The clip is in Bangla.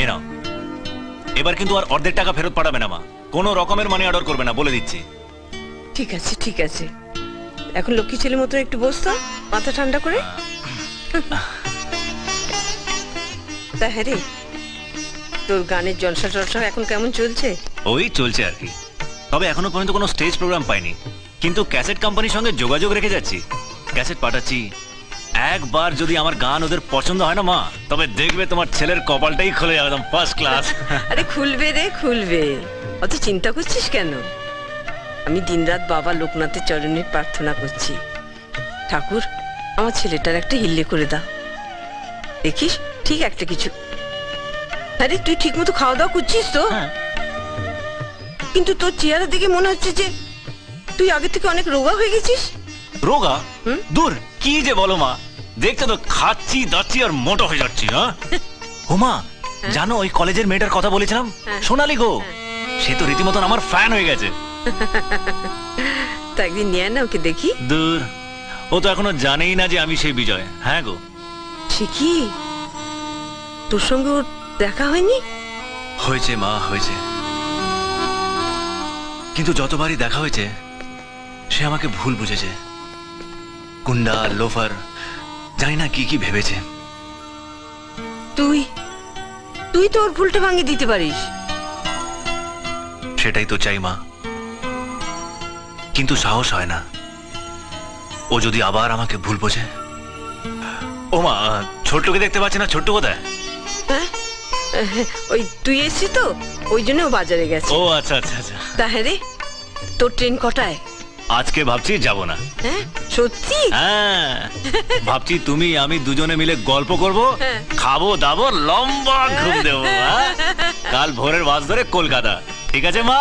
এ নাও, এবার কিন্তু আর অর্ধেক টাকা ফেরত পাঠাবে না মা, কোনো রকমের মানি অর্ডার করবে না, বলে দিচ্ছি। ঠিক আছে ঠিক আছে, এখন লক্ষ্মী ছেলে মতো একটু বসতো, মাথা ঠান্ডা করে। তা হ্যাঁ রে, তোর গানের জলসা টলসা এখন কেমন চলছে? ওই চলছে আর কি, তবে এখনো পর্যন্ত কোনো স্টেজ প্রোগ্রাম পাইনি, কিন্তু ক্যাসেট কোম্পানির সঙ্গে যোগাযোগ রেখে যাচ্ছি, ক্যাসেট পাঠাচ্ছি। একবার যদি আমার গান ওদের পছন্দ হয় না মা, তবে দেখবে তোমার ছেলের কপালটাই খুলে যাবে, একদম ফার্স্ট ক্লাস। আরে খুলবে রে খুলবে, অত চিন্তা করছিস কেন? আমি দিনরাত বাবা লোকনাথের চরণে প্রার্থনা করছি, ঠাকুর আমার ছেলেটার একটা হিল্লে করে দাও, দেখিস ঠিক একটা কিছু। আরে তুই ঠিক মতো খাওয়া দাওয়া করছিস তো? কিন্তু তোর চেহারা দেখে মনে হচ্ছে যে তুই আগে থেকে অনেক রোগা হয়ে গেছিস। রোগা? দূর, কি যে বলো মা, দেখতে তো খাচ্ছি দাচ্ছি আর মোটা হয়ে যাচ্ছি। ও মা, জানো ওই কলেজের মেয়েটার কথা বলেছিলাম, সোনালি গো, সে তো রীতিমতন আমার ফ্যান হয়ে গেছে। তা একদিন নিয়ে না ওকে দেখি। দূর, ও তো এখনো জানেই না যে আমি সেই বিজয়। হ্যাঁ গো। সে কি, তোর সঙ্গে ওর দেখা হয়নি? হয়েছে মা, হয়েছে, কিন্তু যতবারই দেখা হয়েছে সে আমাকে ভুল বুঝেছে, গুন্ডা লোফার, জানি না কি কি ভেবেছে। তুই তুই তো ওর ভুলটা ভাঙিয়ে দিতে পারিস। সেটাই তো চাই মা, কিন্তু সাহস হয় না। ও যদি আবার আমাকে ভুল বোঝে। ও মা, ছোট্টকে দেখতে পাচ্ছি না, ছোট্ট কোথায়? হ্যাঁ, ওই তুই এসছিস তো, ওই জন্য ও বাজারে গেছে। ও আচ্ছা আচ্ছা আচ্ছা। তা হ্যাঁ রে, তোর ট্রেন কটায়? আজকে ভাবছি যাব না। হ্যাঁ সত্যি? হ্যাঁ, ভাবছি তুমি আমি দুজনে মিলে গল্প করব, খাবো দাবো, লম্বা ঘুম দেবো। কাল ভোরের বাস ধরে কলকাতা। ঠিক আছে মা?